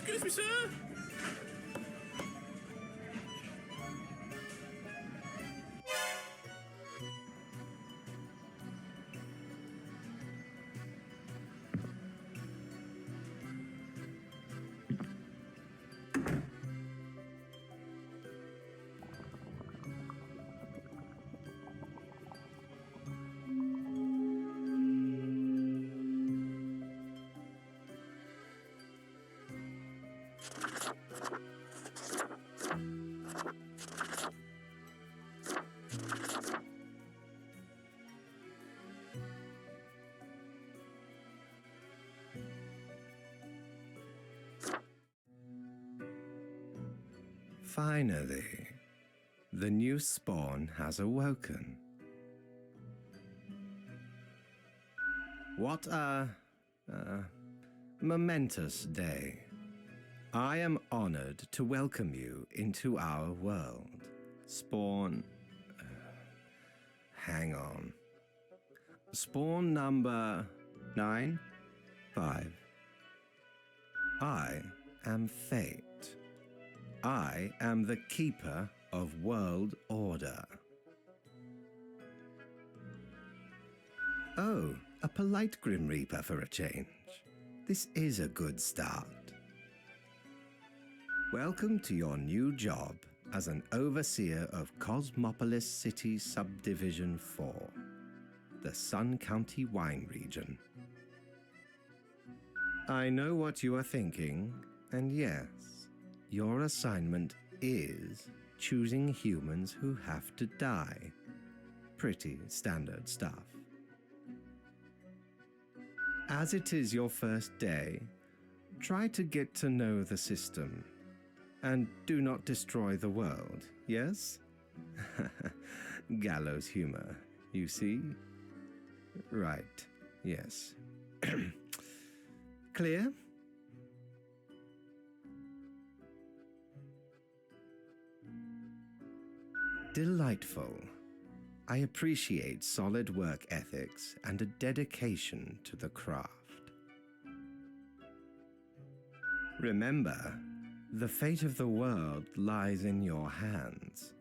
Excuse me, sir. Finally, the new spawn has awoken. What a momentous day. I am honored to welcome you into our world. Spawn... hang on. Spawn number 9? 5. I am Fate. I am the keeper of world order. Oh, a polite Grim Reaper for a change. This is a good start. Welcome to your new job as an overseer of Cosmopolis City Subdivision 4, the Sun County Wine Region. I know what you are thinking, and yes, your assignment is choosing humans who have to die. Pretty standard stuff. As it is your first day, try to get to know the system. And do not destroy the world, yes? Gallows humor, you see? Right, yes. Clear? Delightful. I appreciate solid work ethics and a dedication to the craft. Remember, the fate of the world lies in your hands.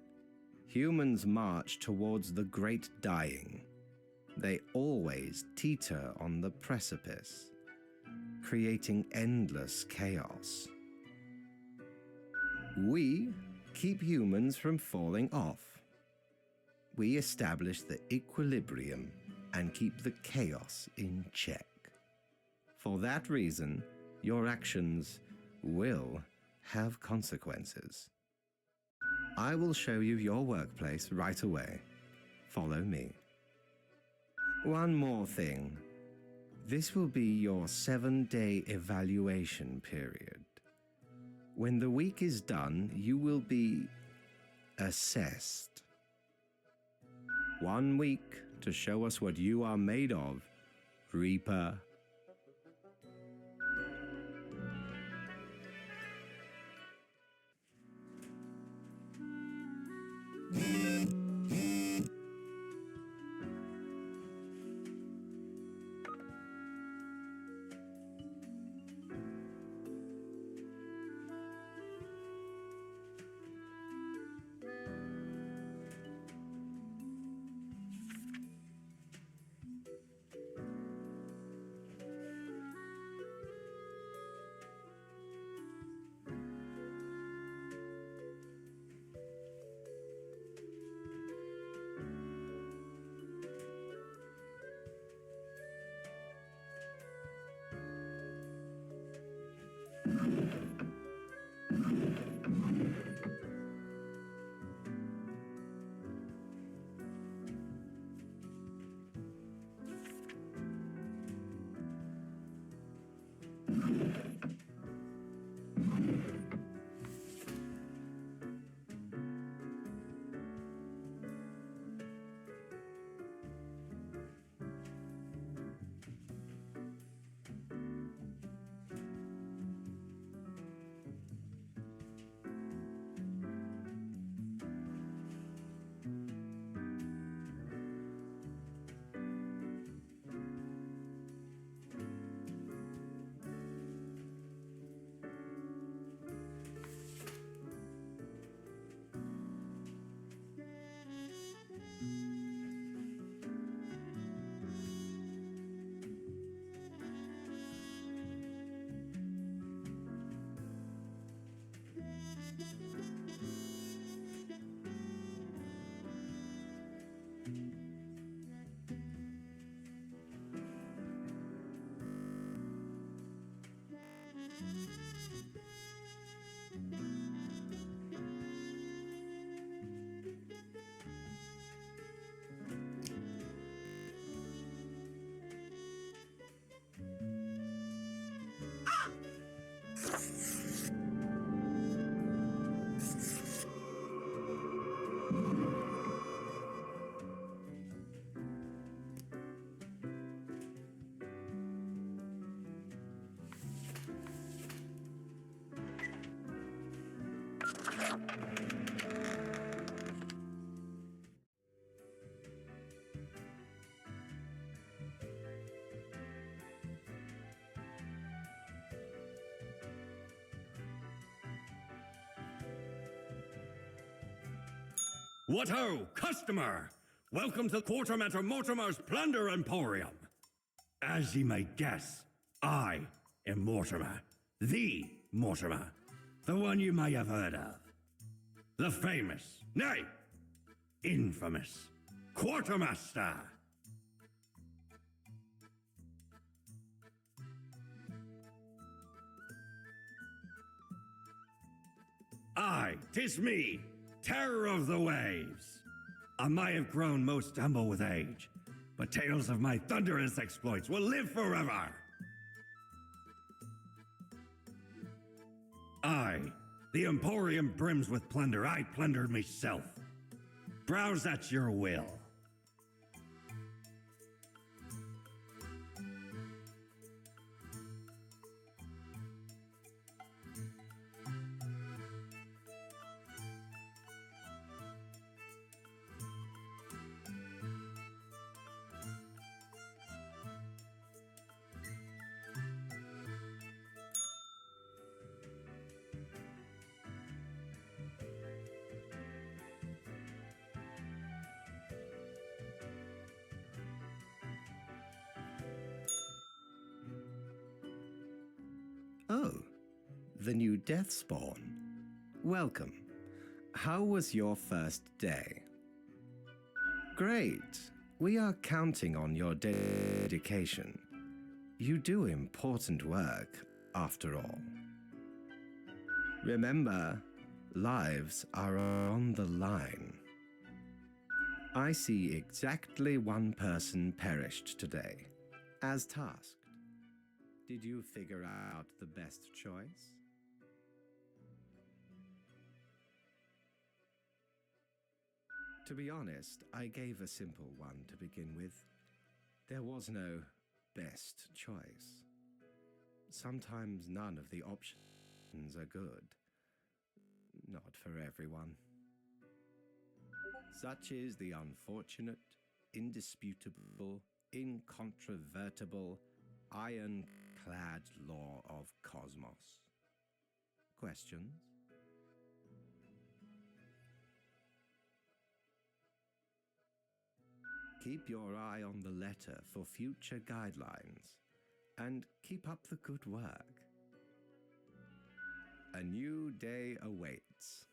Humans march towards the great dying. They always teeter on the precipice, creating endless chaos. We keep humans from falling off. We establish the equilibrium and keep the chaos in check. For that reason, your actions will have consequences. I will show you your workplace right away. Follow me. One more thing. This will be your 7-day evaluation period. When the week is done, you will be assessed. 1 week to show us what you are made of, Reaper. What ho, customer! Welcome to Quartermaster Mortimer's Plunder Emporium. As ye may guess, I am Mortimer, the Mortimer, the one you may have heard of. The famous, nay, infamous Quartermaster. Aye, 'tis me, terror of the waves. I may have grown most humble with age, but tales of my thunderous exploits will live forever. Aye, the Emporium brims with plunder. I plundered myself. Browse at your will. Oh, the new Deathspawn. Welcome. How was your first day? Great. We are counting on your dedication. You do important work, after all. Remember, lives are on the line. I see exactly one person perished today, as tasked. Did you figure out the best choice? To be honest, I gave a simple one to begin with. There was no best choice. Sometimes none of the options are good. Not for everyone. Such is the unfortunate, indisputable, incontrovertible, iron-clad law of cosmos. Questions? Keep your eye on the letter for future guidelines, and keep up the good work. A new day awaits.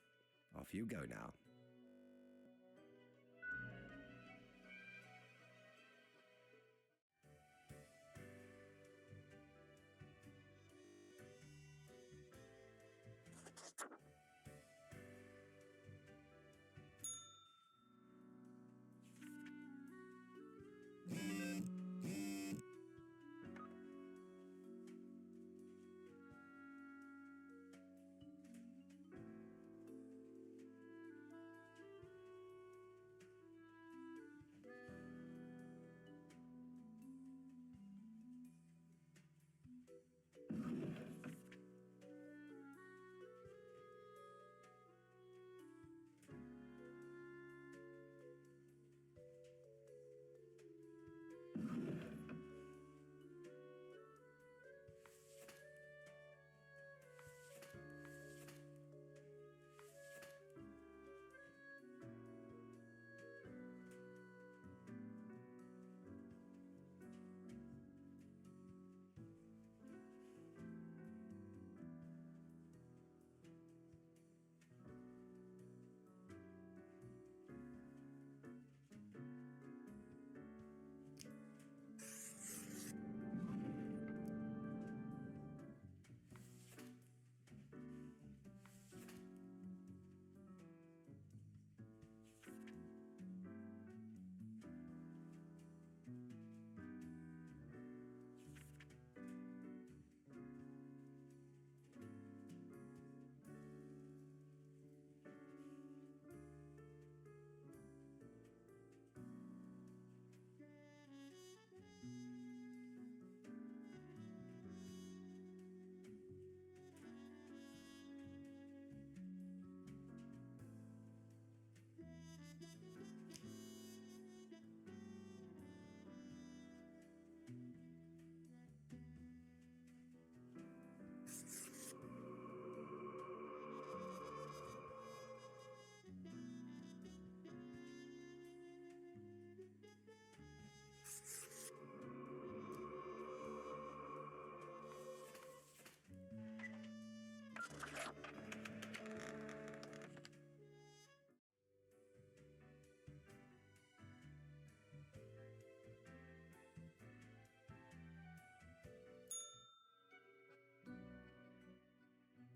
Off you go now.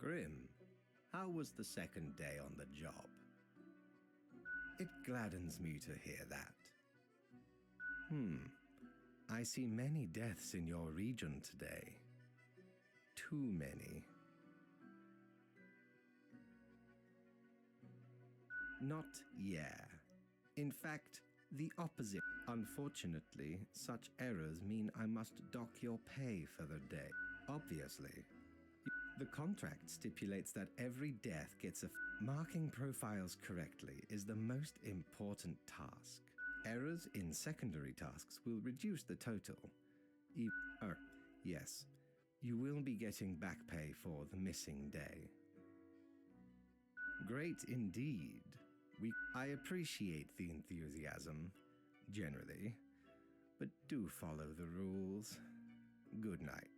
Grim, how was the second day on the job? It gladdens me to hear that. I see many deaths in your region today. Too many. Not yeah. In fact, the opposite. Unfortunately, such errors mean I must dock your pay for the day. Obviously. The contract stipulates that every death gets a... Marking profiles correctly is the most important task. Errors in secondary tasks will reduce the total. Yes, you will be getting back pay for the missing day. Great indeed. I appreciate the enthusiasm, generally, but do follow the rules. Good night.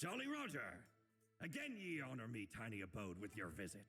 Jolly Roger! Again ye honor me tiny abode with your visit.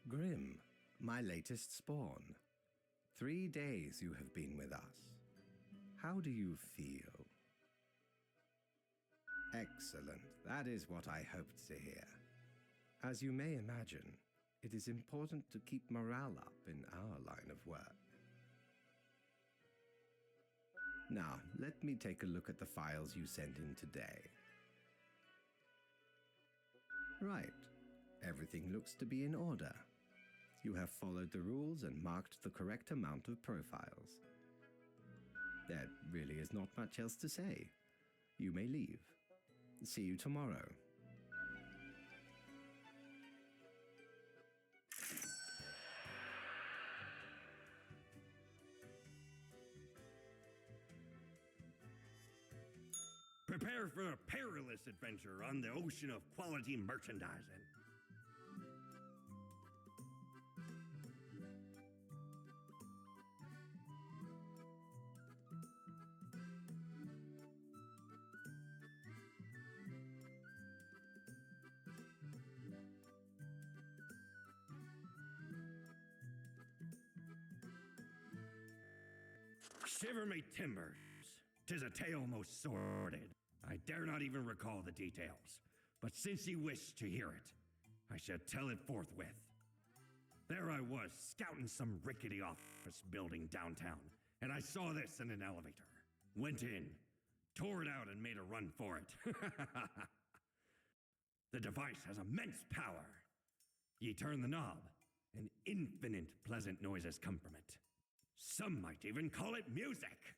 Grim, my latest spawn. 3 days you have been with us. How do you feel? Excellent. That is what I hoped to hear. As you may imagine, it is important to keep morale up in our line of work. Now, let me take a look at the files you sent in today. Right. Everything looks to be in order. You have followed the rules and marked the correct amount of profiles. There really is not much else to say. You may leave. See you tomorrow. Prepare for a perilous adventure on the ocean of quality merchandising. Shiver me timbers, 'tis a tale most sordid. I dare not even recall the details, but since ye wish to hear it, I shall tell it forthwith. There I was, scouting some rickety office building downtown, and I saw this in an elevator. Went in, tore it out, and made a run for it. The device has immense power. Ye turn the knob, and infinite pleasant noises come from it. Some might even call it music.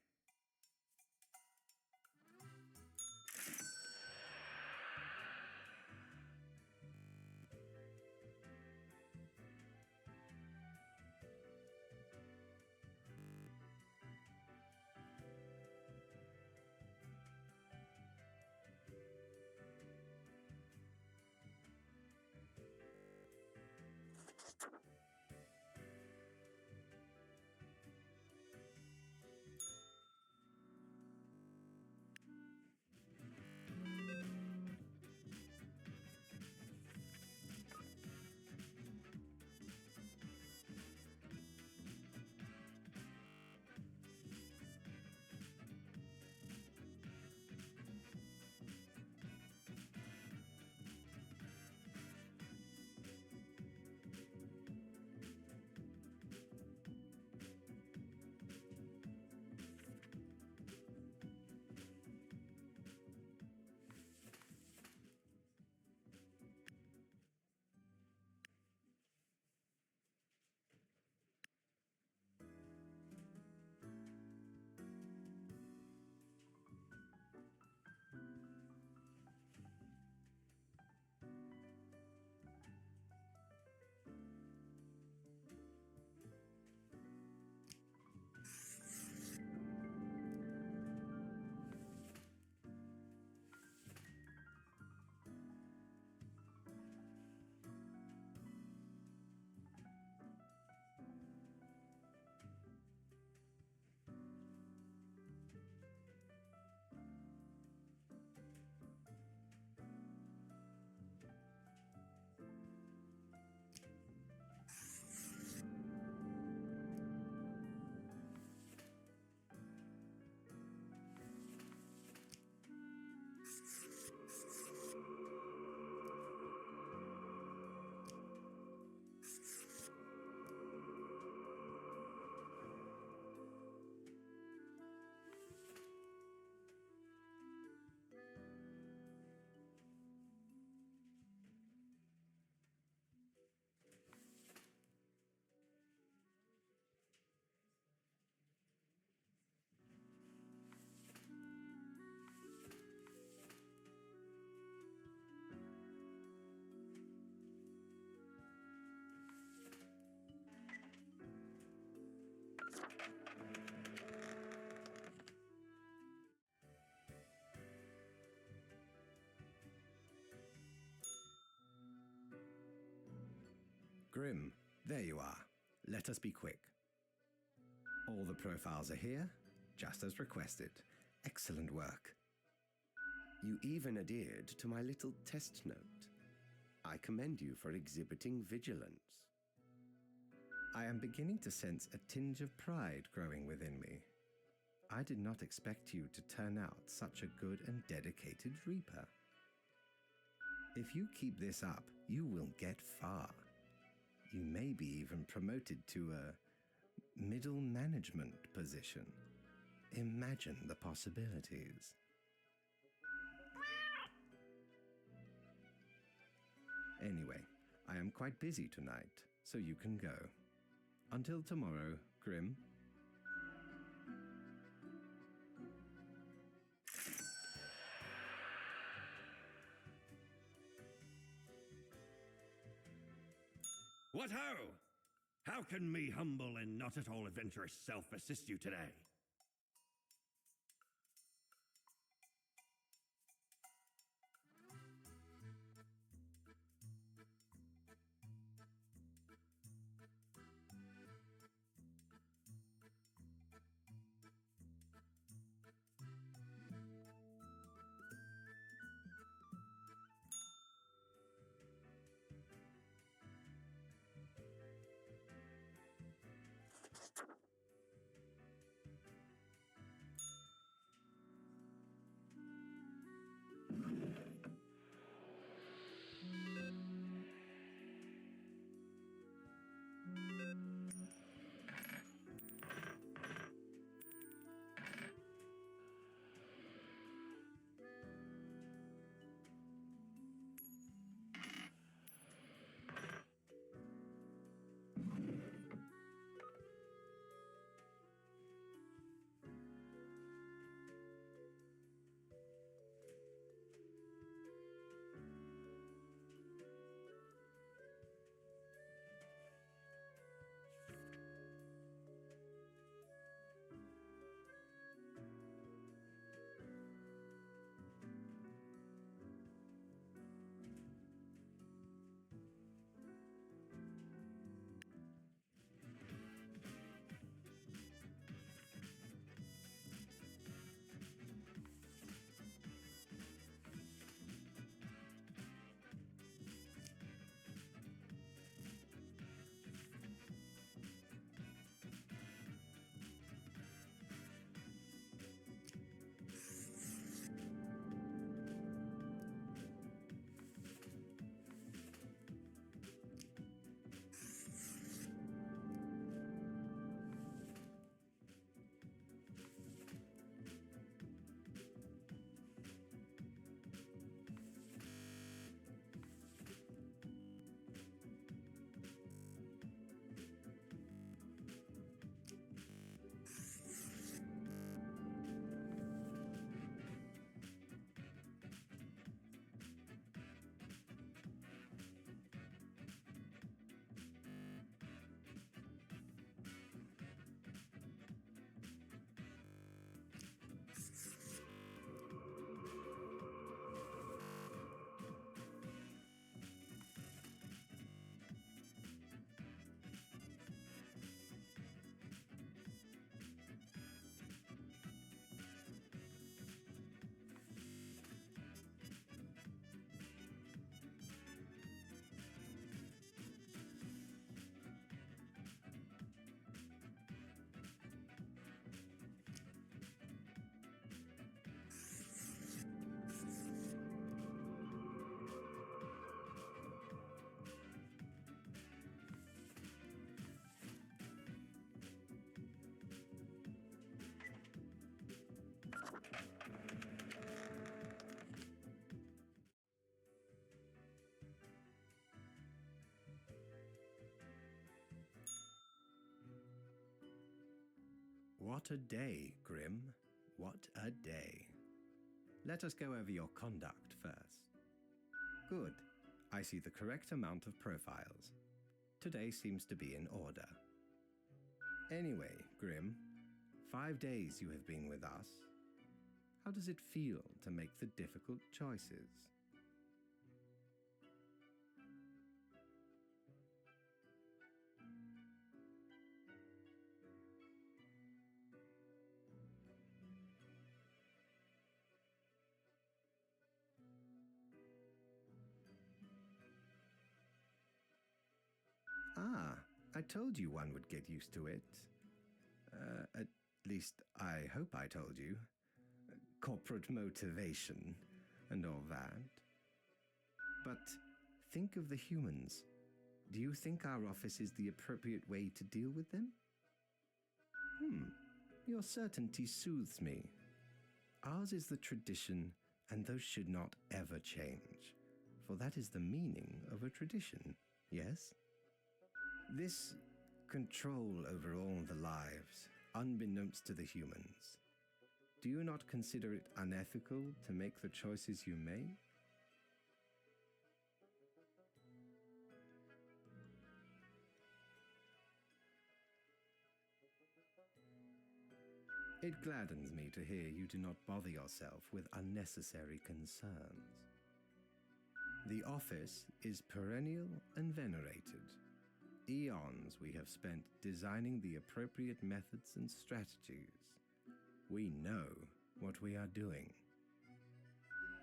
Grim, there you are. Let us be quick. All the profiles are here, just as requested. Excellent work. You even adhered to my little test note. I commend you for exhibiting vigilance. I am beginning to sense a tinge of pride growing within me. I did not expect you to turn out such a good and dedicated Reaper. If you keep this up, you will get far. You may be even promoted to a middle management position. Imagine the possibilities. Anyway, I am quite busy tonight, so you can go. Until tomorrow, Grim. What ho! How can me humble and not at all adventurous self assist you today? What a day, Grim. What a day. Let us go over your conduct first. Good. I see the correct amount of profiles. Today seems to be in order. Anyway, Grim, 5 days you have been with us. How does it feel to make the difficult choices? Ah, I told you one would get used to it. At least I hope I told you. Corporate motivation and all that. But think of the humans. Do you think our office is the appropriate way to deal with them? Your certainty soothes me. Ours is the tradition, and those should not ever change, for that is the meaning of a tradition, yes? This control over all the lives, unbeknownst to the humans. Do you not consider it unethical to make the choices you make? It gladdens me to hear you do not bother yourself with unnecessary concerns. The office is perennial and venerated. Eons we have spent designing the appropriate methods and strategies. We know what we are doing.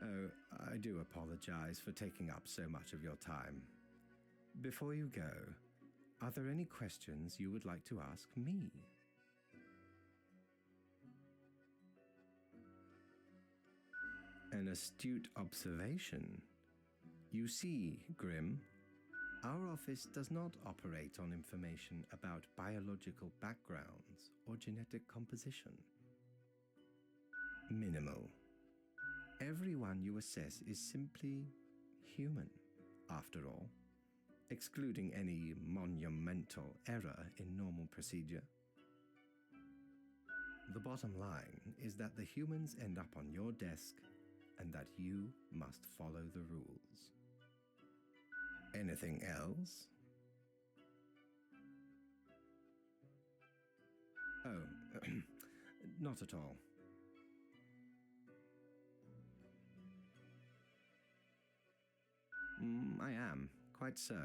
Oh, I do apologize for taking up so much of your time. Before you go, are there any questions you would like to ask me? An astute observation. You see, Grim, our office does not operate on information about biological backgrounds or genetic composition. Minimal. Everyone you assess is simply human, after all, excluding any monumental error in normal procedure. The bottom line is that the humans end up on your desk and that you must follow the rules. Anything else? Oh, not at all. I am, quite so.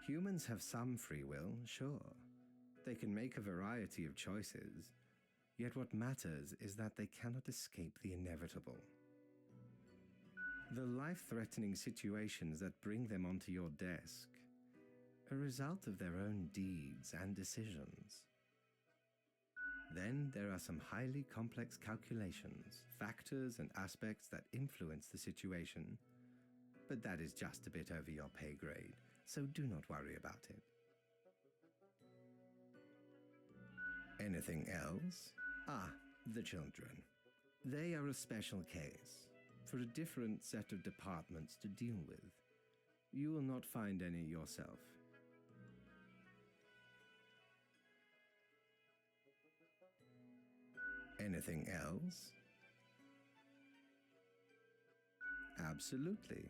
Humans have some free will, sure. They can make a variety of choices. Yet what matters is that they cannot escape the inevitable. The life-threatening situations that bring them onto your desk are a result of their own deeds and decisions. Then there are some highly complex calculations, factors and aspects that influence the situation, but that is just a bit over your pay grade, so do not worry about it. Anything else? Ah, the children. They are a special case, for a different set of departments to deal with. You will not find any yourself. Anything else? Absolutely.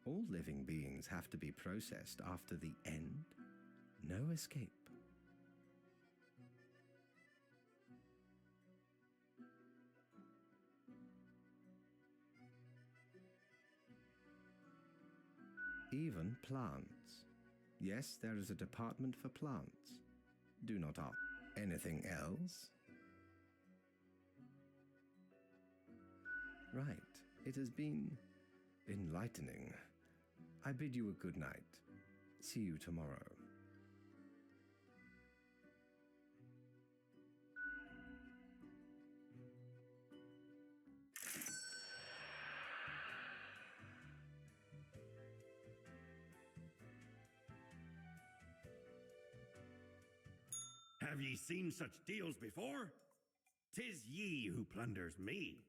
All living beings have to be processed after the end. No escape. Even plants. Yes, there is a department for plants. Do not ask. Anything else? Right. It has been enlightening. I bid you a good night. See you tomorrow. Have ye seen such deals before? 'Tis ye who plunders me.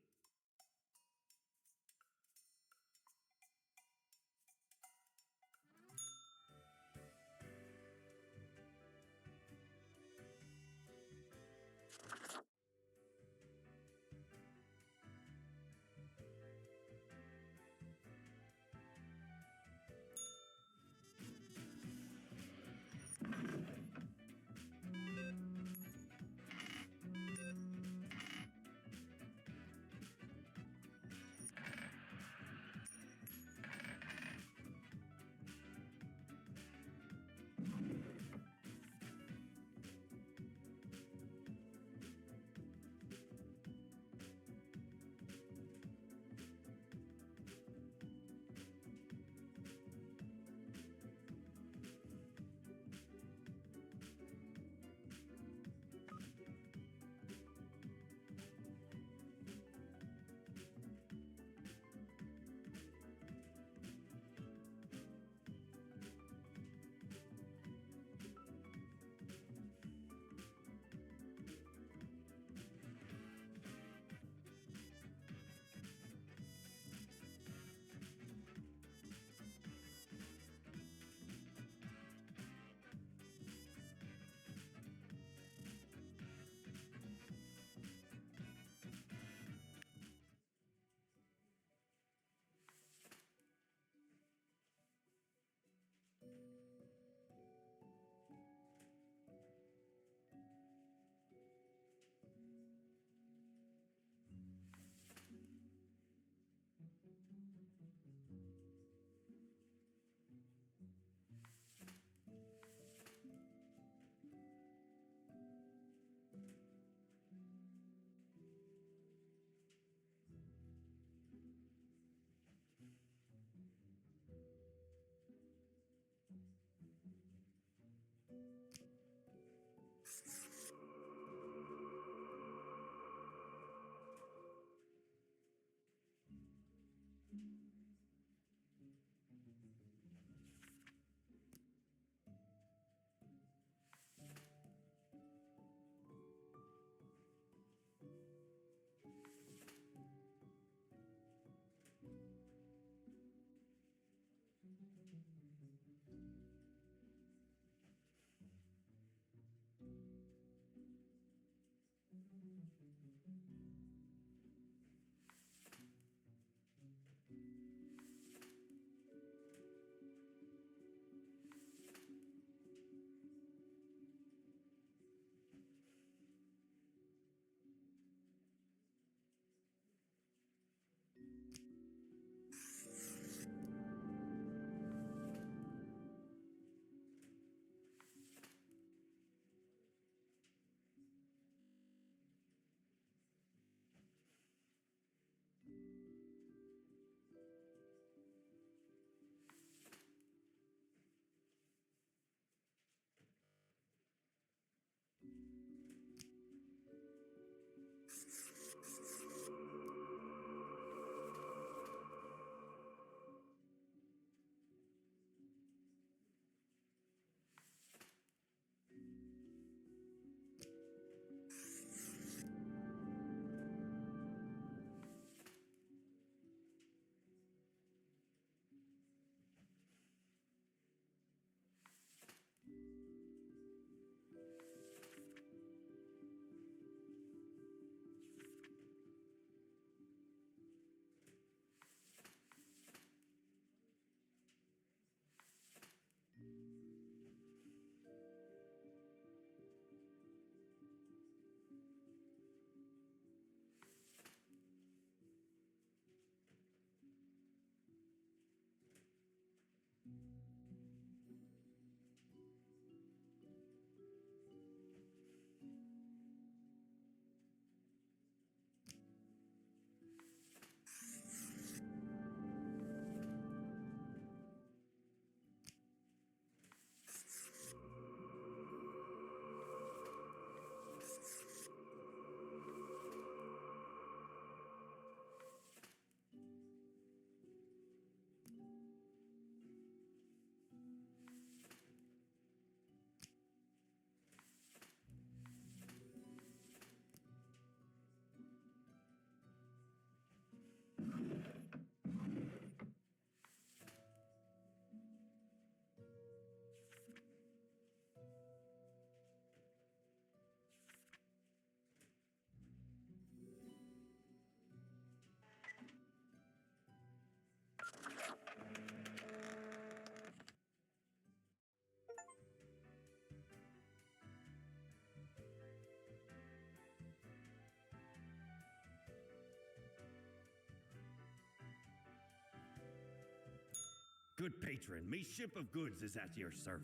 good patron, me ship of goods is at your service.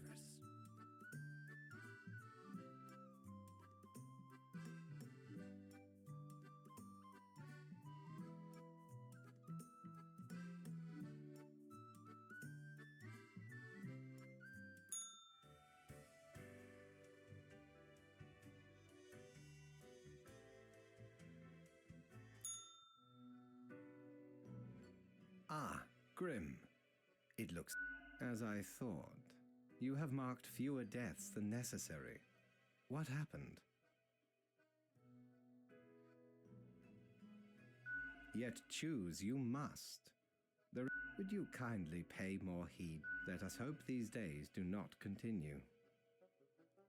Ah, Grim. It looks as I thought. You have marked fewer deaths than necessary. What happened? Yet choose you must. Would you kindly pay more heed? Let us hope these days do not continue.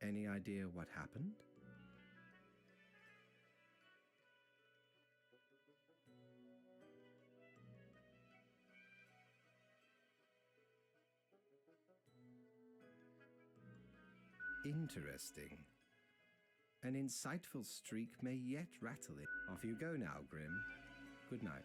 Any idea what happened? Interesting. An insightful streak may yet rattle it. Off you go now, Grim. Good night.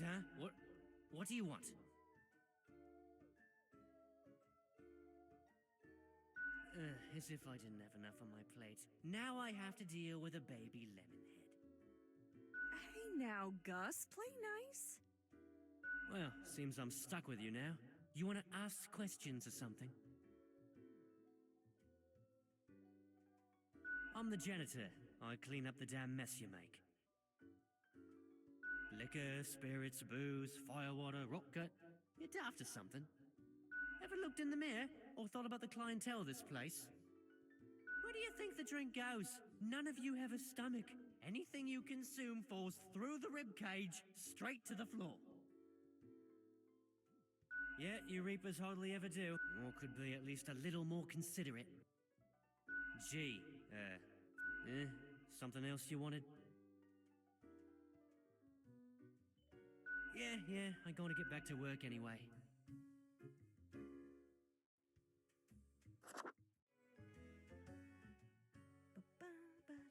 Huh? What do you want? As if I didn't have enough on my plate. Now I have to deal with a baby Lemonhead. Hey now, Gus, play nice. Well, seems I'm stuck with you now. You want to ask questions or something? I'm the janitor. I clean up the damn mess you make. Liquor, spirits, booze, firewater, rock cut. You're daft or something. Ever looked in the mirror or thought about the clientele of this place? Where do you think the drink goes? None of you have a stomach. Anything you consume falls through the rib cage straight to the floor. Yeah, you reapers hardly ever do. Or could be at least a little more considerate. Gee, something else you wanted? Yeah, I'm going to get back to work anyway.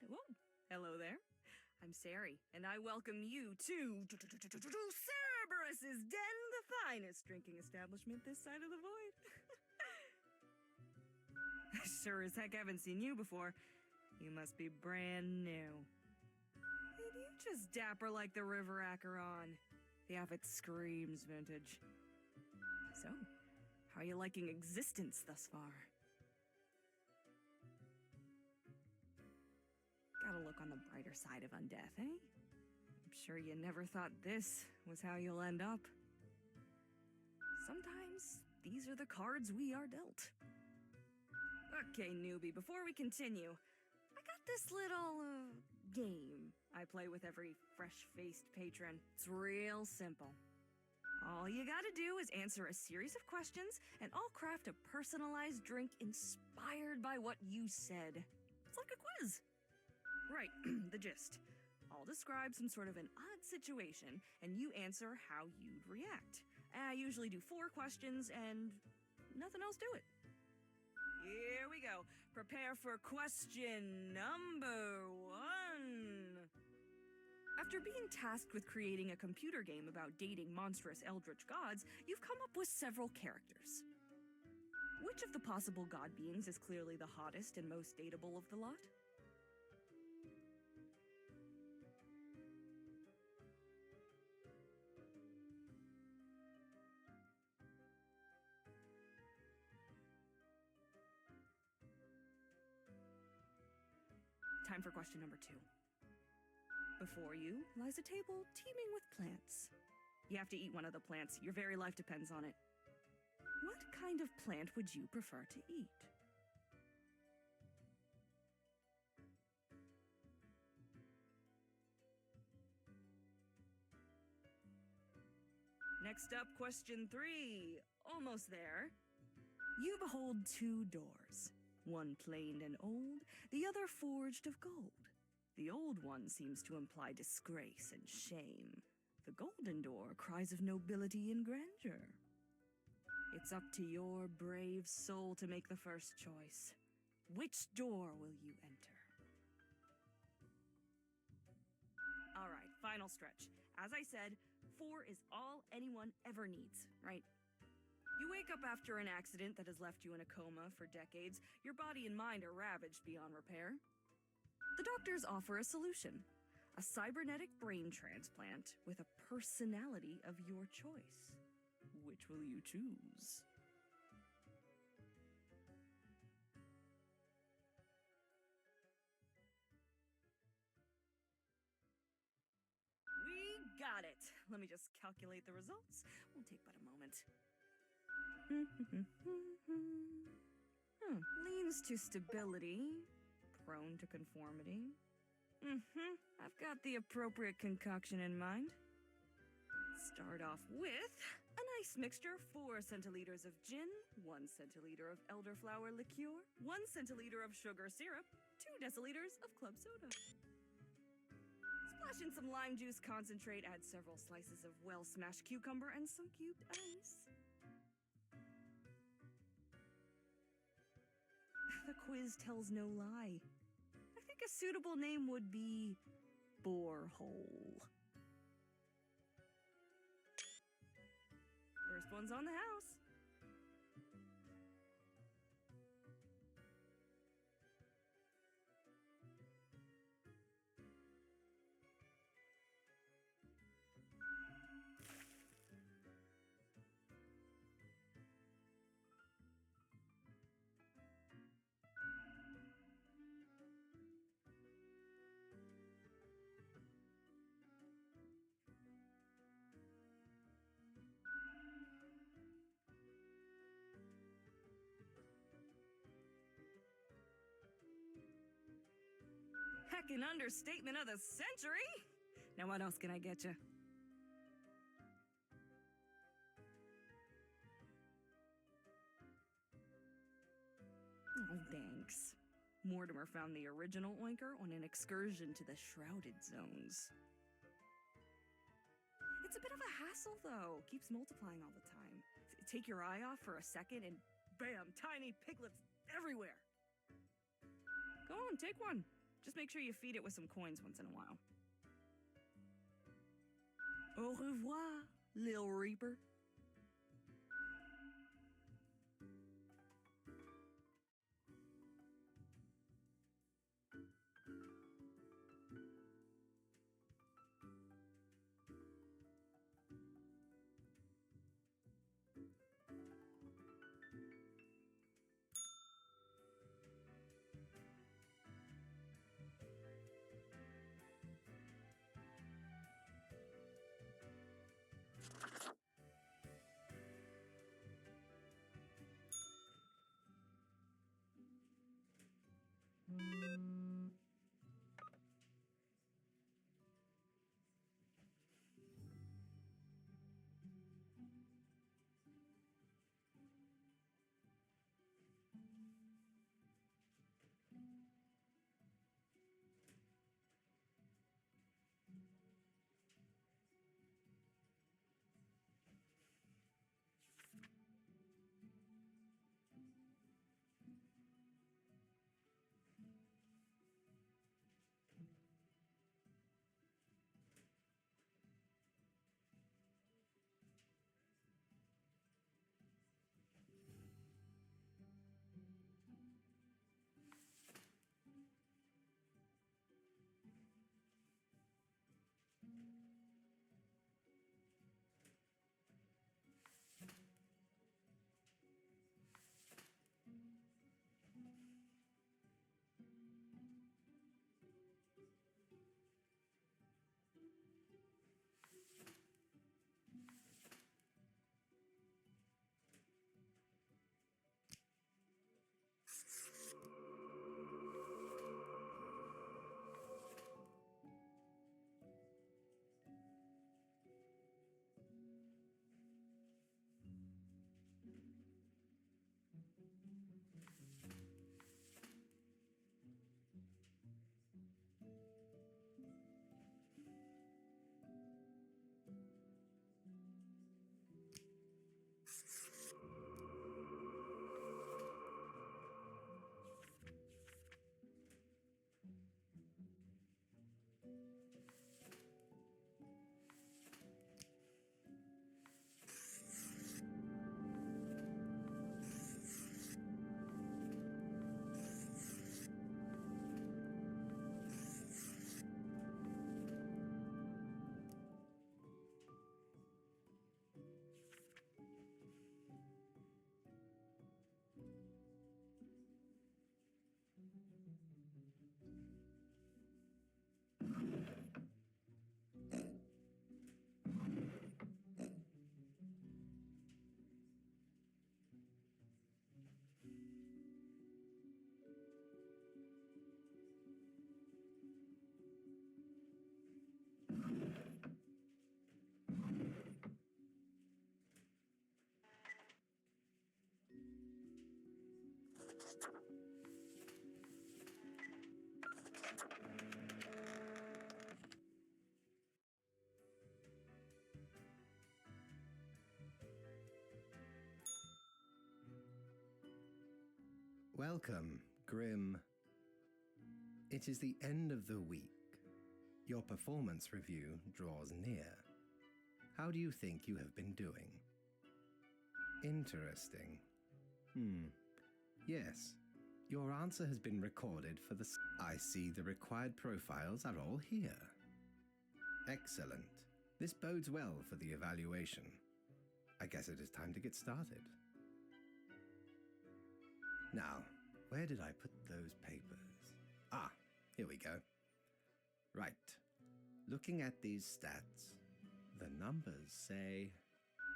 Whoa. Hello there. I'm Sari, and I welcome you to Cerberus's Den, the finest drinking establishment this side of the void. I sure as heck haven't seen you before. You must be brand new. And you just dapper like the River Acheron. The outfit screams vintage. So, how are you liking existence thus far? Gotta look on the brighter side of undeath, eh? I'm sure you never thought this was how you'll end up. Sometimes these are the cards we are dealt. Okay, newbie, before we continue, I got this little, game I play with every fresh-faced patron. It's real simple. All you gotta do is answer a series of questions, and I'll craft a personalized drink inspired by what you said. It's like a quiz. Right, the gist. I'll describe some sort of an odd situation, and you answer how you'd react. I usually do 4 questions, and nothing else to it. Here we go. Prepare for question number 1. After being tasked with creating a computer game about dating monstrous eldritch gods, you've come up with several characters. Which of the possible god beings is clearly the hottest and most dateable of the lot? Time for question number 2. Before you lies a table teeming with plants. You have to eat one of the plants. Your very life depends on it. What kind of plant would you prefer to eat? Next up, question 3. Almost there. You behold 2 doors. one planed and old, the other forged of gold. The old one seems to imply disgrace and shame. The golden door cries of nobility and grandeur. It's up to your brave soul to make the first choice. Which door will you enter? All right, final stretch. As I said, 4 is all anyone ever needs, right? You wake up after an accident that has left you in a coma for decades. Your body and mind are ravaged beyond repair. The doctors offer a solution: a cybernetic brain transplant with a personality of your choice. Which will you choose? We got it. Let me just calculate the results. Won't take but a moment. Leans to stability, prone to conformity. I've got the appropriate concoction in mind. Start off with a nice mixture: 4 centiliters of gin, 1 centiliter of elderflower liqueur, 1 centiliter of sugar syrup, 2 deciliters of club soda. Splash in some lime juice concentrate, add several slices of well-smashed cucumber and some cubed ice. The quiz tells no lie. I think a suitable name would be Borehole. First one's on the house. Heckin' understatement of the century! Now what else can I get you? Oh, thanks. Mortimer found the original Oinker on an excursion to the Shrouded Zones. It's a bit of a hassle, though. Keeps multiplying all the time. Take your eye off for a second and bam, tiny piglets everywhere. Go on, take one. Just make sure you feed it with some coins once in a while. Au revoir, Lil Reaper. Welcome, Grim. It is the end of the week. Your performance review draws near. How do you think you have been doing? Interesting. Yes, your answer has been recorded for the... I see the required profiles are all here. Excellent. This bodes well for the evaluation. I guess it is time to get started. Now, where did I put those papers? Ah, here we go. Right. Looking at these stats, the numbers say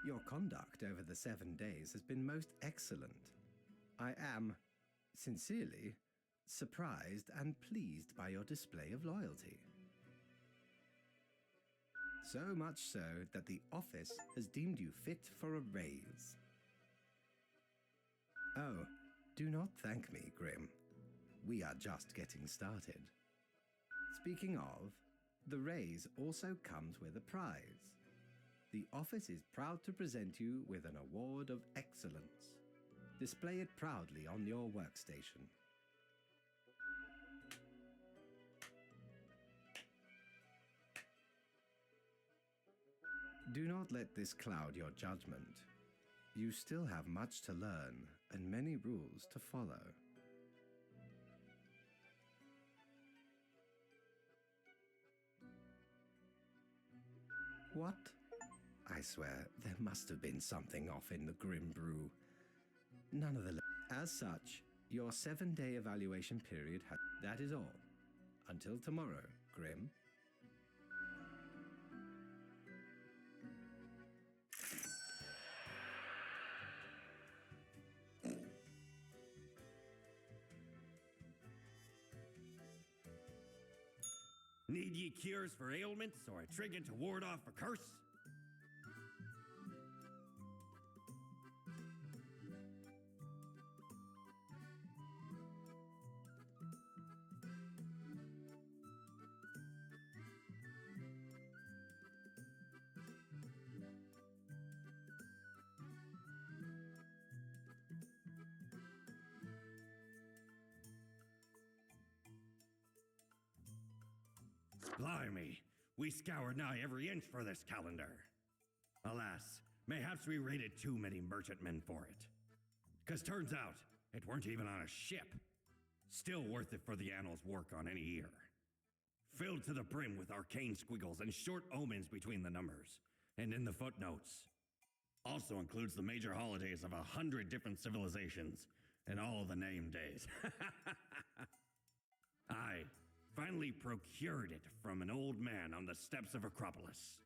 your conduct over the 7 days has been most excellent. I am, sincerely, surprised and pleased by your display of loyalty. So much so that the office has deemed you fit for a raise. Oh, do not thank me, Grim. We are just getting started. Speaking of, the raise also comes with a prize. The office is proud to present you with an award of excellence. Display it proudly on your workstation. Do not let this cloud your judgment. You still have much to learn and many rules to follow. What? I swear, there must have been something off in the Grim Brew. None of the... As such, your 7-day evaluation period has... That is all. Until tomorrow, Grim. Need ye cures for ailments or a trinket to ward off a curse? Blimey, we scoured nigh every inch for this calendar. Alas, mayhaps we raided too many merchantmen for it. 'Cause turns out, it weren't even on a ship. Still worth it for the annals' work on any year. Filled to the brim with arcane squiggles and short omens between the numbers, and in the footnotes. Also includes the major holidays of 100 different civilizations, and all the name days. I finally procured it from an old man on the steps of Acropolis.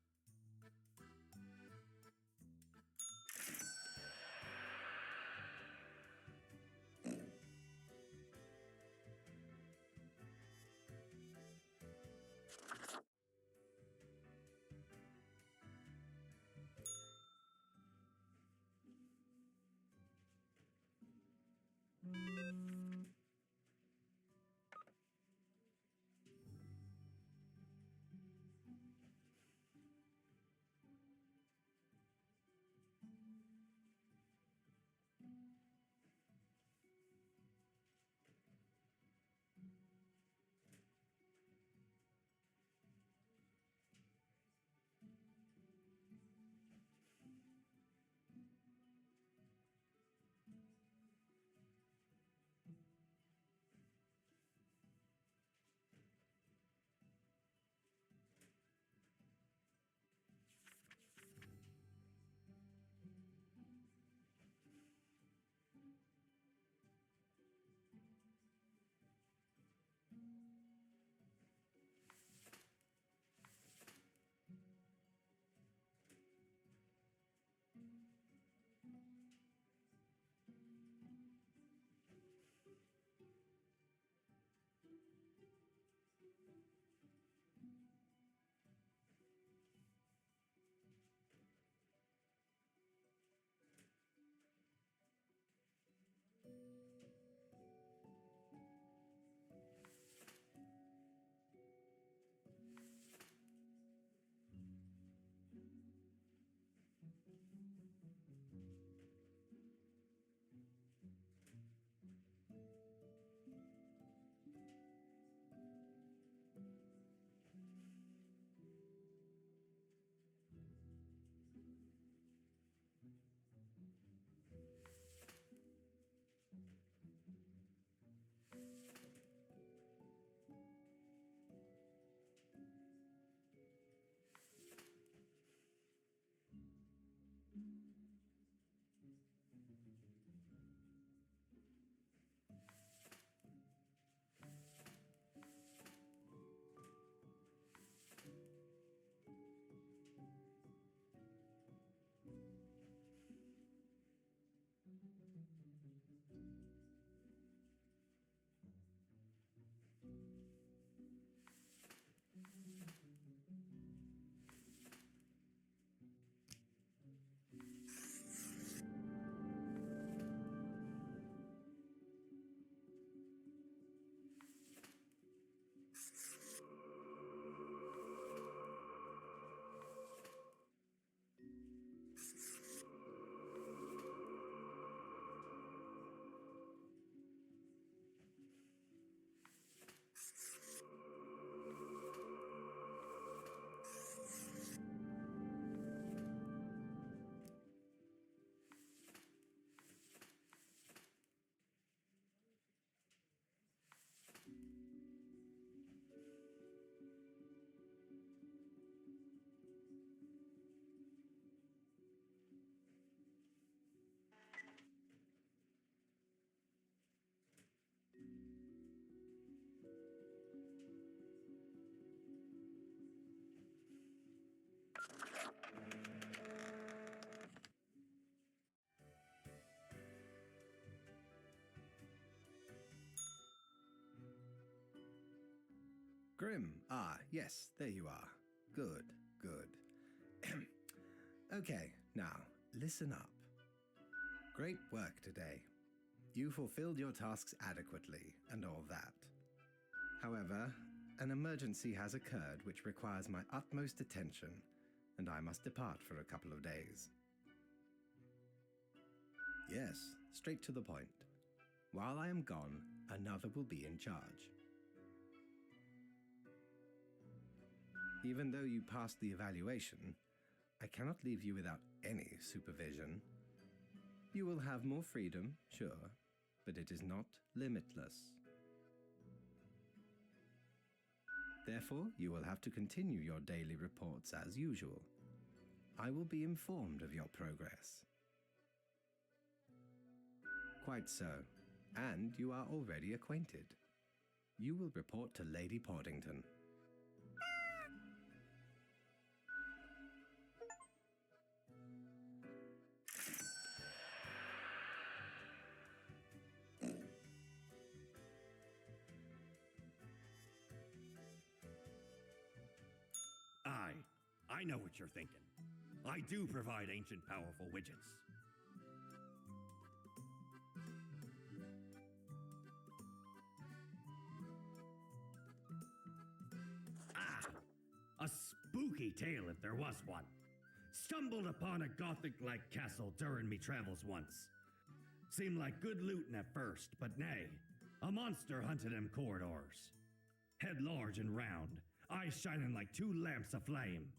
Grim. Ah, yes, there you are. Good, good. Okay, now, listen up. Great work today. You fulfilled your tasks adequately, and all that. However, an emergency has occurred which requires my utmost attention, and I must depart for a couple of days. Yes, straight to the point. While I am gone, another will be in charge. Even though you passed the evaluation, I cannot leave you without any supervision. You will have more freedom, sure, but it is not limitless. Therefore, you will have to continue your daily reports as usual. I will be informed of your progress. Quite so, and you are already acquainted. You will report to Lady Portington. I know what you're thinking. I do provide ancient powerful widgets. A spooky tale if there was one. Stumbled upon a Gothic-like castle during me travels once. Seemed like good looting at first, but nay, a monster hunted them corridors. Head large and round, eyes shining like two lamps aflame.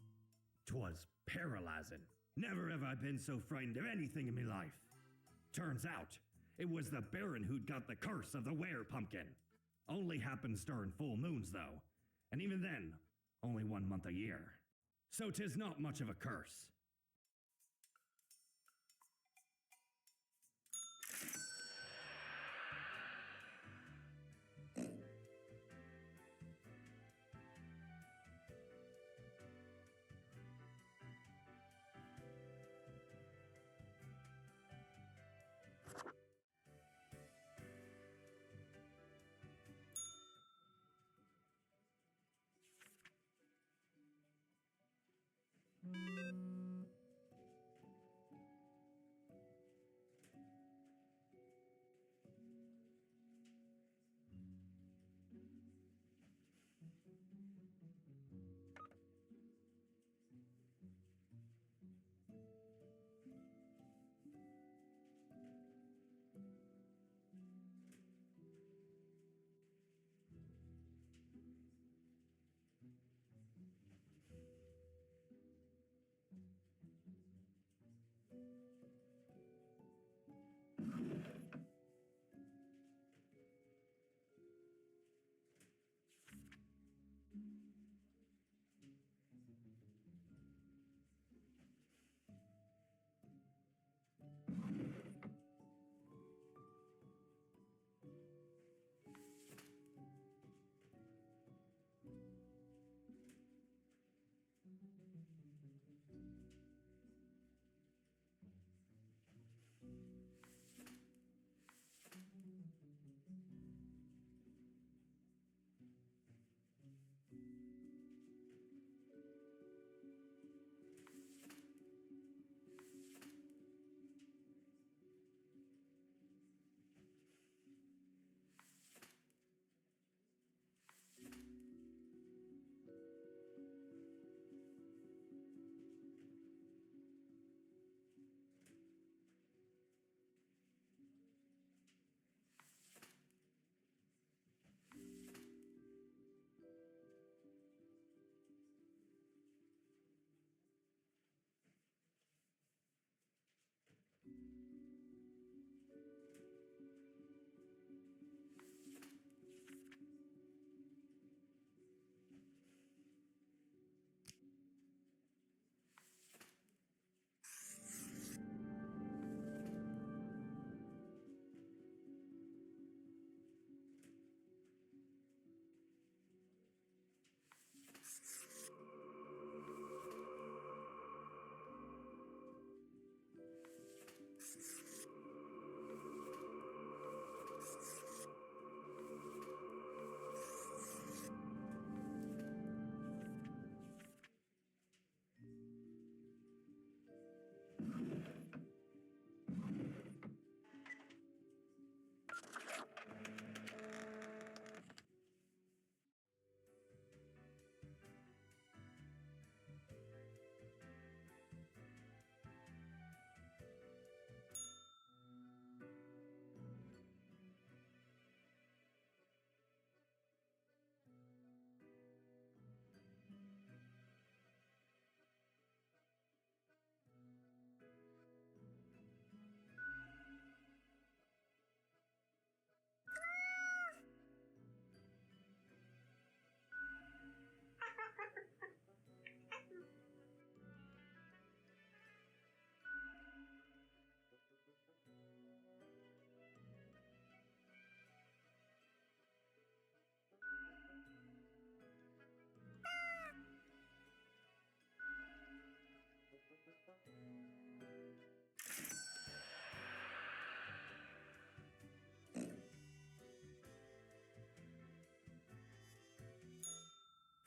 'Twas paralyzing. Never have I been so frightened of anything in me life. Turns out, it was the Baron who'd got the curse of the were-pumpkin. Only happens during full moons, though, and even then, only 1 month a year. So 'tis not much of a curse.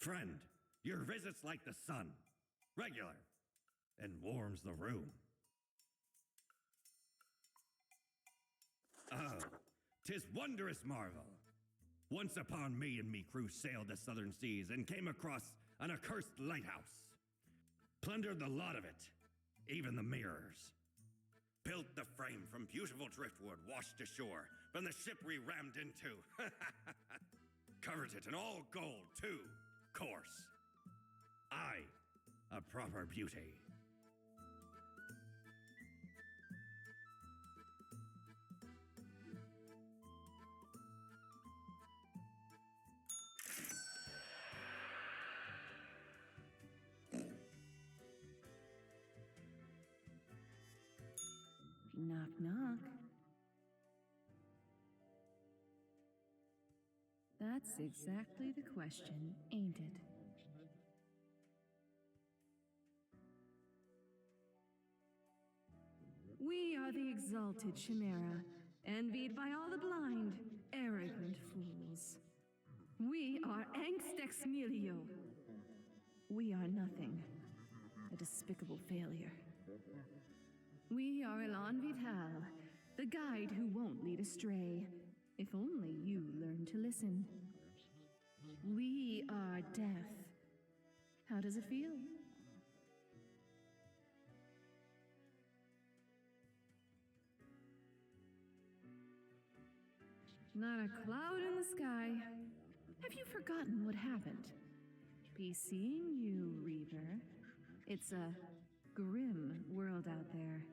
Friend, your visit's like the sun, regular, and warms the room. Oh, 'tis wondrous marvel. Once upon me and me crew sailed the southern seas and came across an accursed lighthouse. Plundered the lot of it, even the mirrors. Built the frame from beautiful driftwood washed ashore from the ship we rammed into. Covered it in all gold, too, course. Aye, a proper beauty. Knock, knock. That's exactly the question, ain't it? We are the exalted Chimera, envied by all the blind, arrogant fools. We are Angst Exmelio. We are nothing. A despicable failure. We are Elan Vital, the guide who won't lead astray, if only you learn to listen. We are death. How does it feel? Not a cloud in the sky. Have you forgotten what happened? Be seeing you, Reaver. It's a grim world out there.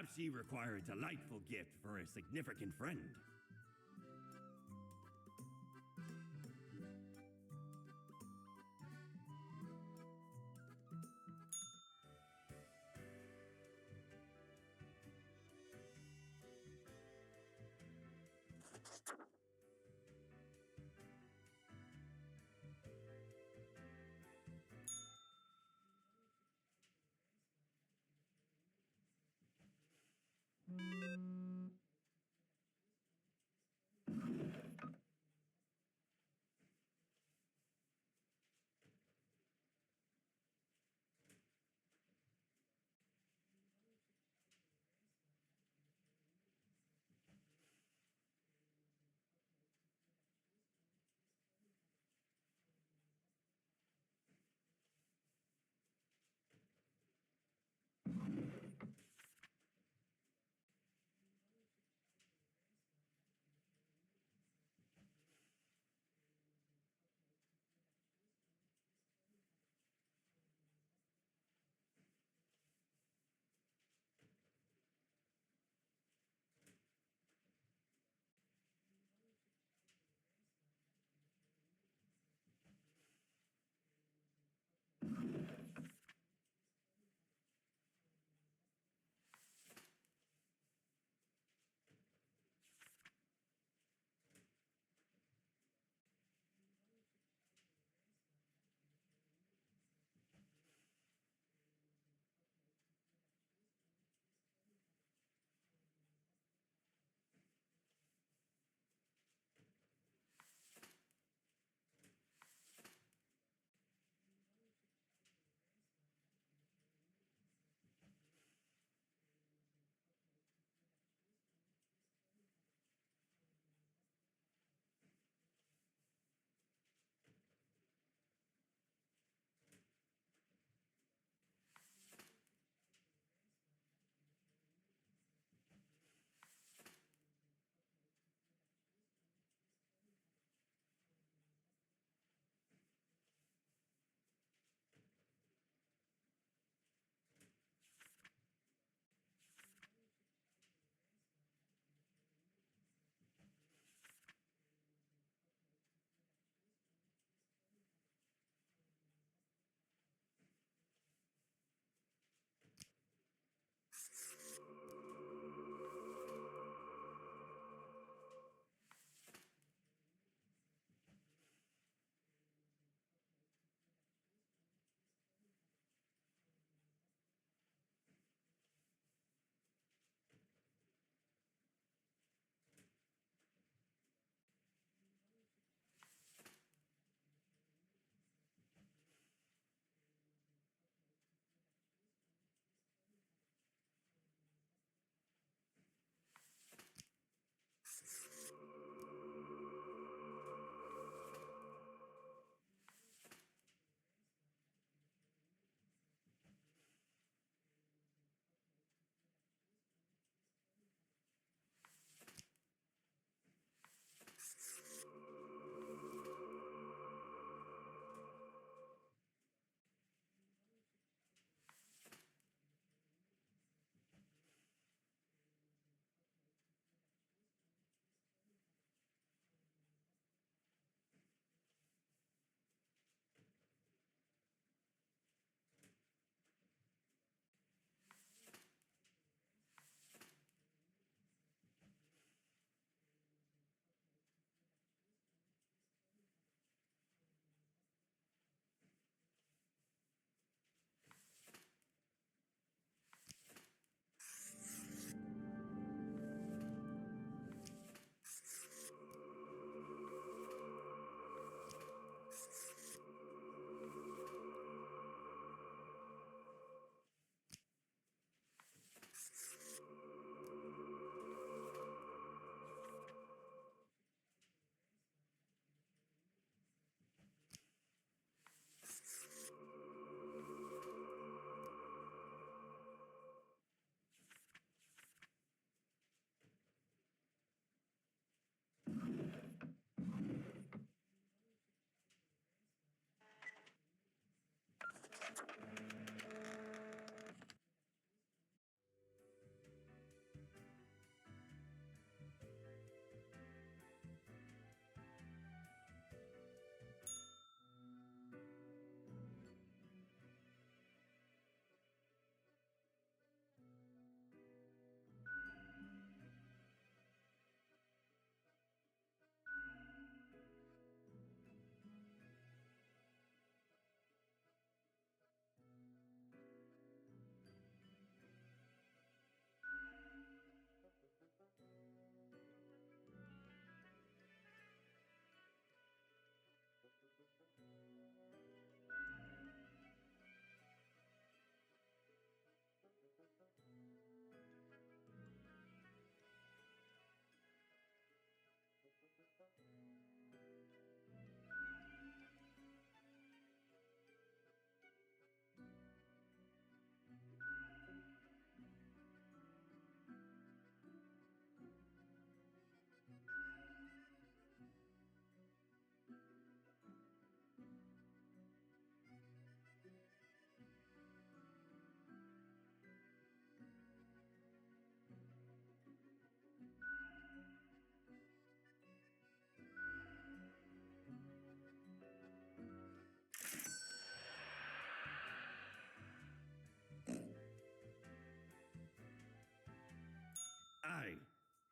Perhaps ye require a delightful gift for a significant friend.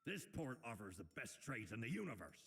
This port offers the best trades in the universe.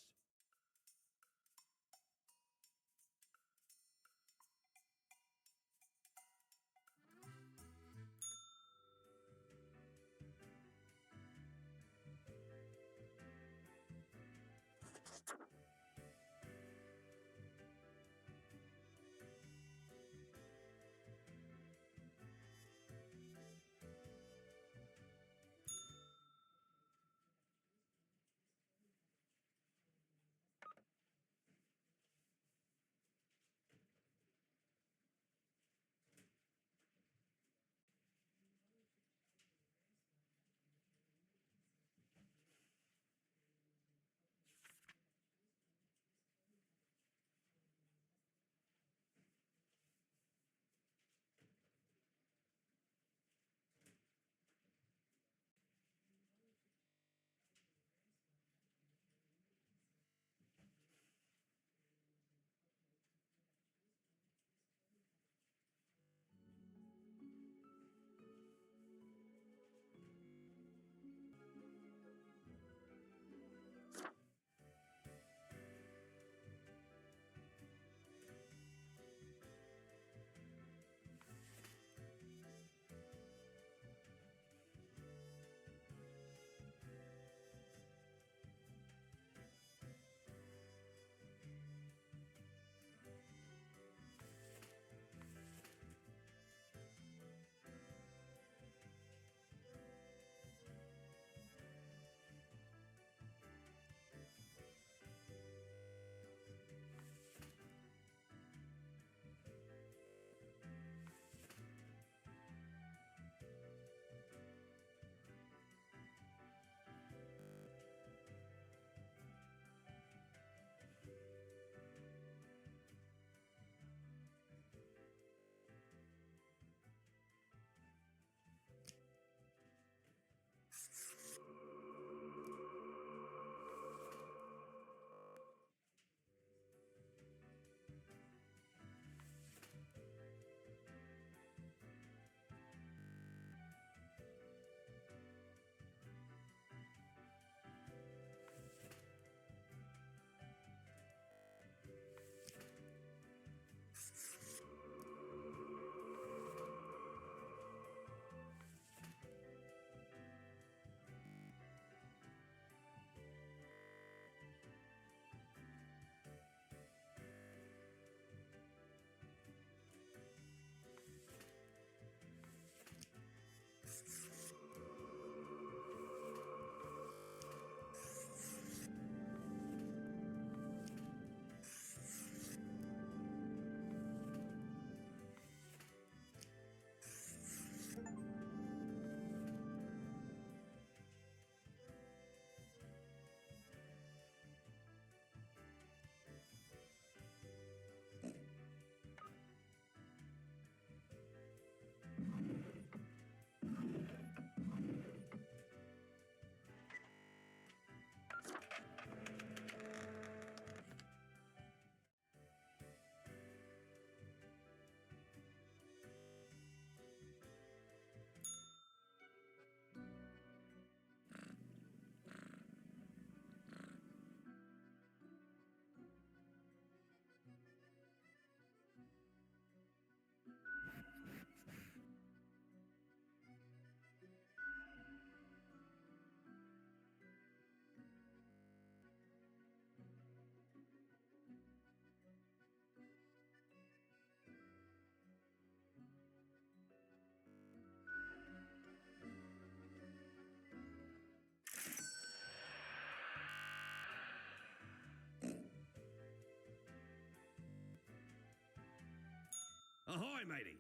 Ahoy, matey!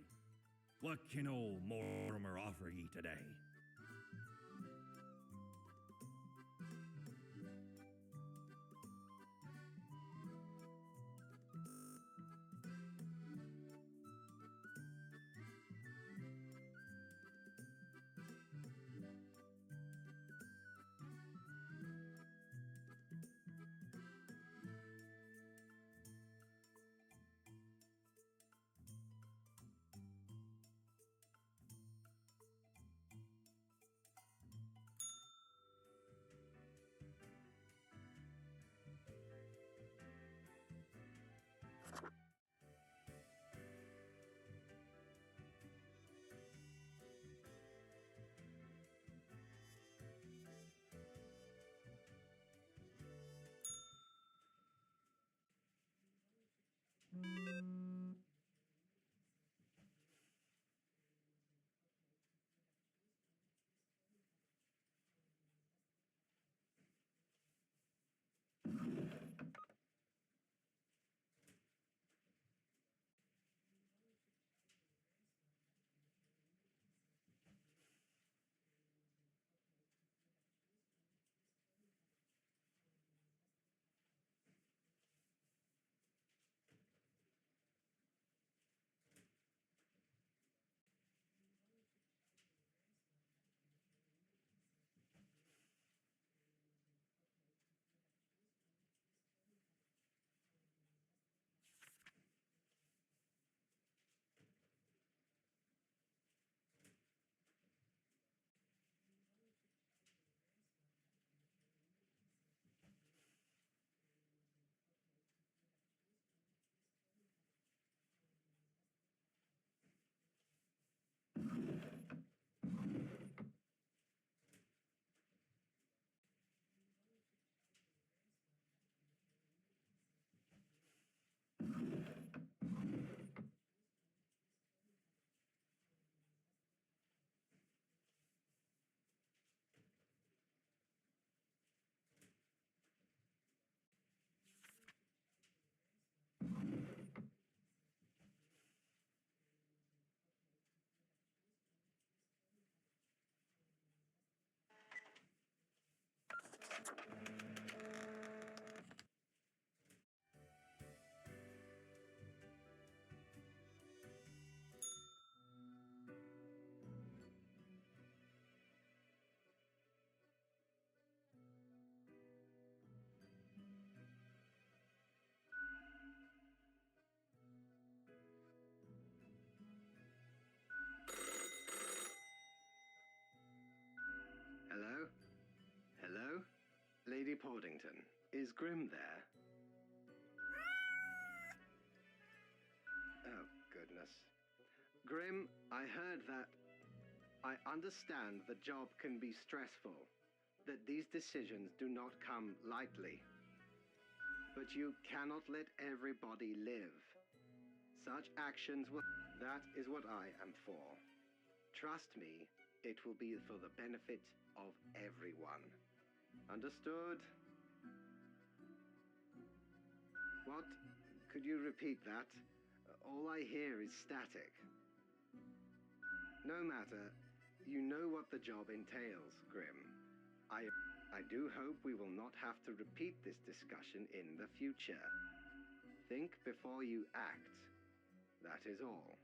What can old Mortimer offer ye today? Portington, is Grim there? Oh, goodness. Grim, I heard that. I understand the job can be stressful, that these decisions do not come lightly. But you cannot let everybody live. Such actions will... That is what I am for. Trust me, it will be for the benefit of everyone. Understood? What? Could you repeat that? All I hear is static. No matter. You know what the job entails, Grim. I do hope we will not have to repeat this discussion in the future. Think before you act. That is all.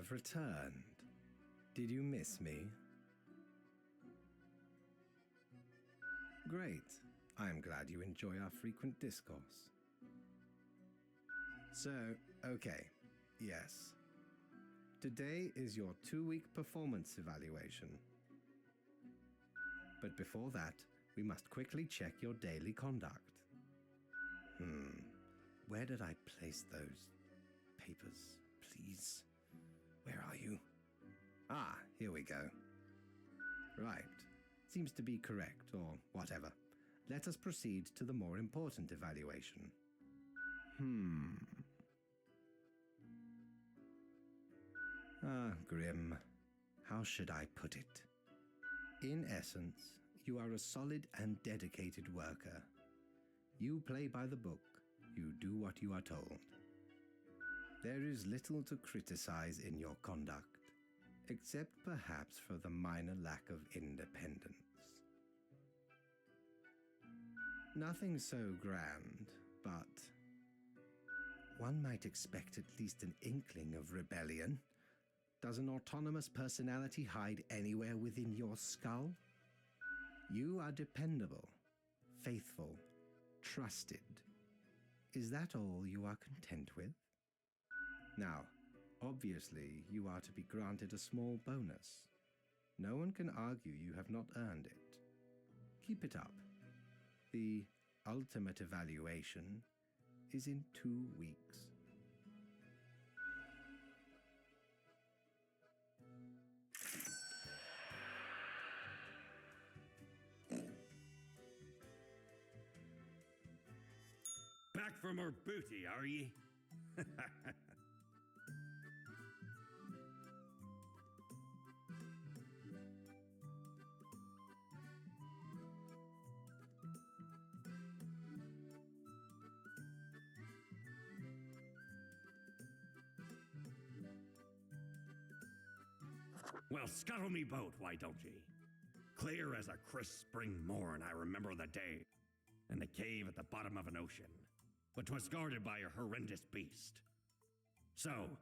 have returned. Did you miss me? Great. I am glad you enjoy our frequent discourse. So, okay, yes. Today is your 2-week performance evaluation. But before that, we must quickly check your daily conduct. Where did I place those papers, please? Where are you? Ah, here we go. Right. Seems to be correct, or whatever. Let us proceed to the more important evaluation. Grim. How should I put it? In essence, you are a solid and dedicated worker. You play by the book. You do what you are told. There is little to criticize in your conduct, except perhaps for the minor lack of independence. Nothing so grand, but one might expect at least an inkling of rebellion. Does an autonomous personality hide anywhere within your skull? You are dependable, faithful, trusted. Is that all you are content with? Now, obviously, you are to be granted a small bonus. No one can argue you have not earned it. Keep it up. The ultimate evaluation is in 2 weeks. Back from her booty, are ye? Well, scuttle me boat, why don't ye? Clear as a crisp spring morn, I remember the day, and the cave at the bottom of an ocean, but 'twas guarded by a horrendous beast. So,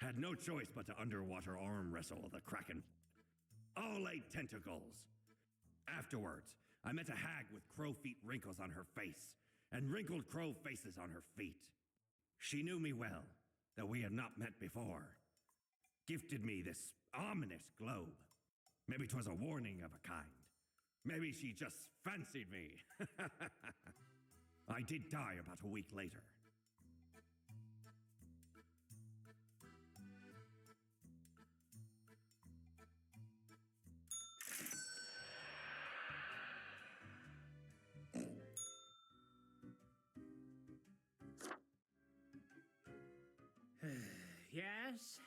had no choice but to underwater arm wrestle the kraken. All 8 tentacles. Afterwards, I met a hag with crow feet wrinkles on her face, and wrinkled crow faces on her feet. She knew me well, though we had not met before. Gifted me this ominous globe. Maybe 'twas a warning of a kind. Maybe she just fancied me. I did die about a week later. Yes?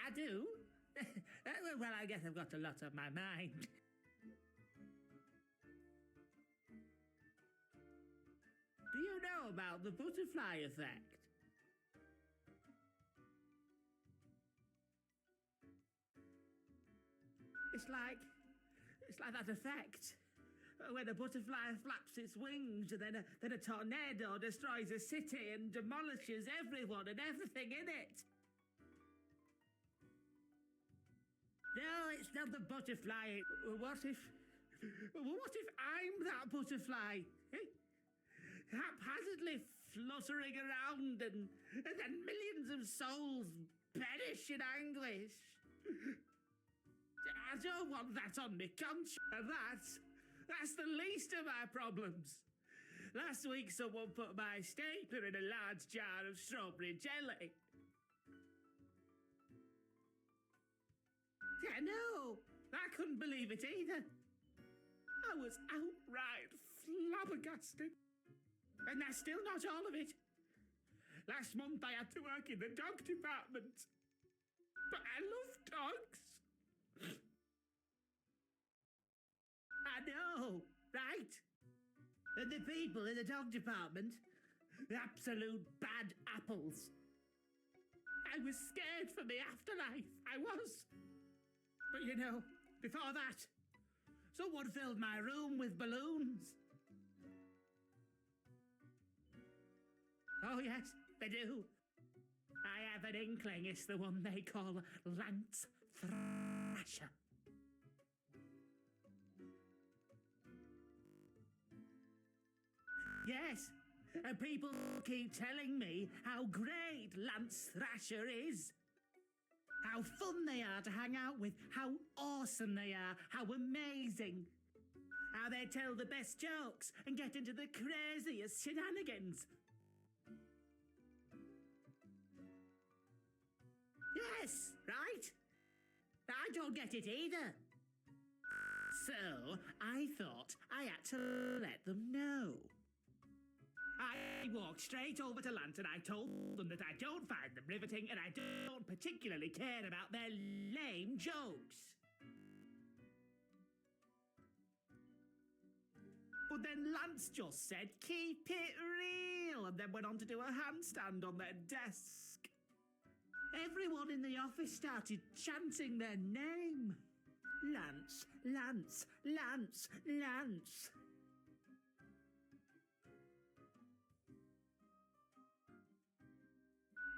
I do. Well, I guess I've got a lot on my mind. Do you know about the butterfly effect? It's like that effect when a butterfly flaps its wings and then a tornado destroys a city and demolishes everyone and everything in it. No, it's not the butterfly. What if I'm that butterfly? Eh? Haphazardly fluttering around and then millions of souls perish in anguish. I don't want that on me conscience. That's the least of my problems. Last week someone put my stapler in a large jar of strawberry jelly. Yeah, no, I couldn't believe it either. I was outright flabbergasted. And that's still not all of it. Last month I had to work in the dog department. But I love dogs. I know, right? And the people in the dog department, absolute bad apples. I was scared for the afterlife, I was. But you know, before that, someone filled my room with balloons. yes, they do. I have an inkling it's the one they call Lance Thrasher. Yes, and people keep telling me how great Lance Thrasher is. How fun they are to hang out with, how awesome they are, how amazing. How they tell the best jokes and get into the craziest shenanigans. Yes, right? I don't get it either. So, I thought I had to let them know. I walked straight over to Lance and I told them that I don't find them riveting and I don't particularly care about their lame jokes. But then Lance just said, keep it real, and then went on to do a handstand on their desk. Everyone in the office started chanting their name. Lance, Lance, Lance, Lance.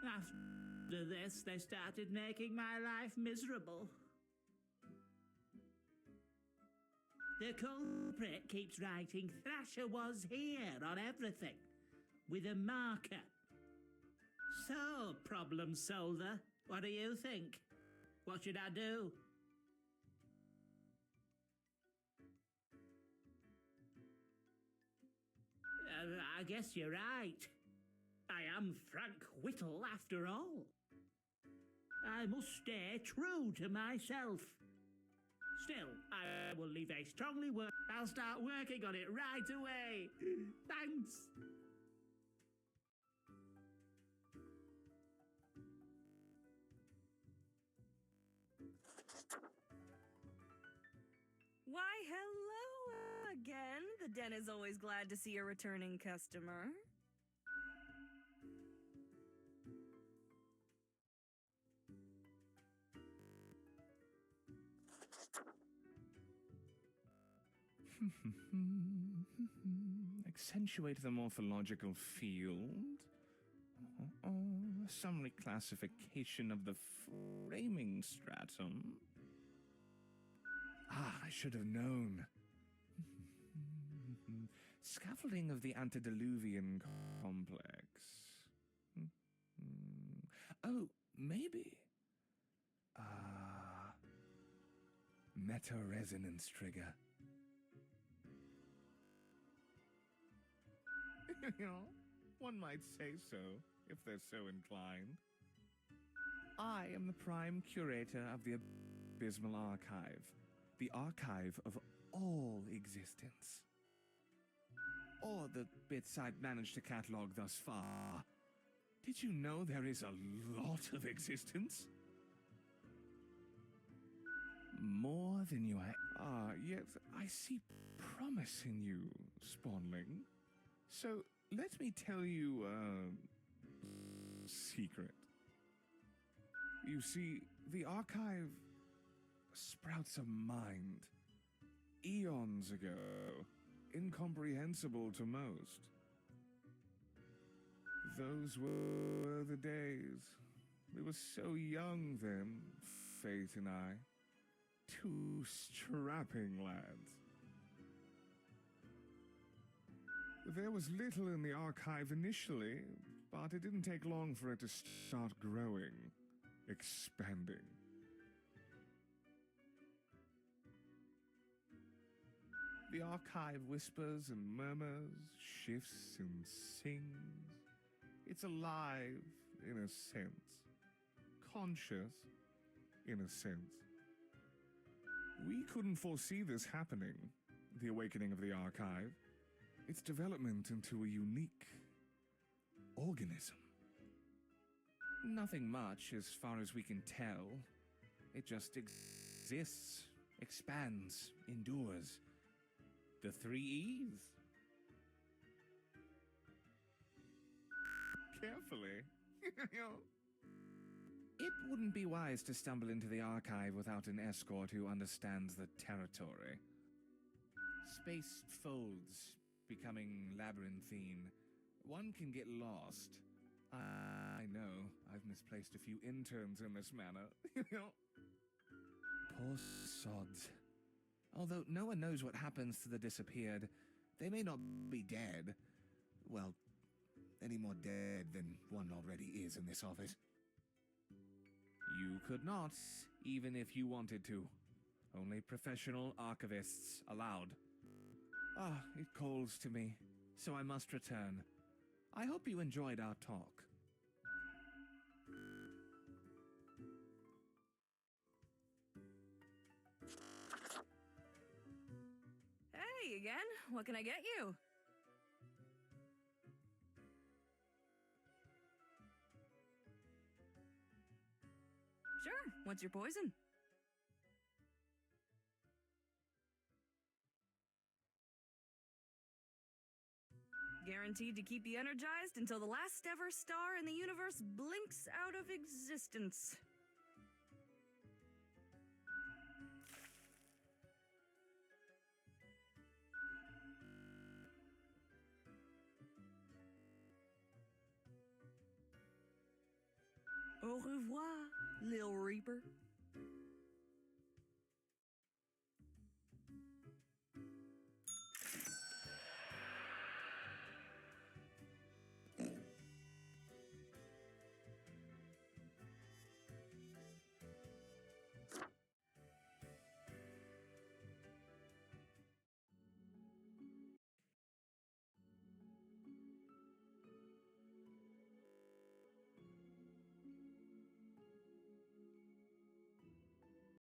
After this, they started making my life miserable. The culprit keeps writing Thrasher was here on everything, with a marker. So, problem solver, what do you think? What should I do? I guess you're right. I am Frank Whittle after all. I must stay true to myself. Still, I will leave a strongly word. I'll start working on it right away. Thanks. Why, hello again. The den is always glad to see a returning customer. Accentuate the morphological field. Some reclassification of the framing stratum. I should have known. Scaffolding of the antediluvian complex. Oh, maybe. Meta-resonance trigger. One might say so, if they're so inclined. I am the prime curator of the Abysmal Archive, the archive of all existence. Or the bits I've managed to catalog thus far. Did you know there is a lot of existence? More than you yes, I see promise in you, Spawnling. So, let me tell you a secret. You see, the archive sprouts a mind. Eons ago, incomprehensible to most. Those were the days. We were so young then, Faith and I. Two strapping lads. There was little in the archive initially, but it didn't take long for it to start growing, expanding. The archive whispers and murmurs, shifts and sings. It's alive, in a sense. Conscious, in a sense. We couldn't foresee this happening, the awakening of the archive. Its development into a unique organism. Nothing much as far as we can tell. It just exists, expands, endures. The 3 E's. Carefully. It wouldn't be wise to stumble into the archive without an escort who understands the territory. Space folds, becoming labyrinthine. One can get lost, I know. I've misplaced a few interns in this manner. Poor sods. Although no one knows what happens to the disappeared, they may not be dead. Well, any more dead than one already is in this office. You could not, even if you wanted to. Only professional archivists allowed. Ah, it calls to me, so I must return. I hope you enjoyed our talk. Hey again, what can I get you? Sure, what's your poison? Guaranteed to keep you energized until the last ever star in the universe blinks out of existence. Au revoir, Lil Reaper.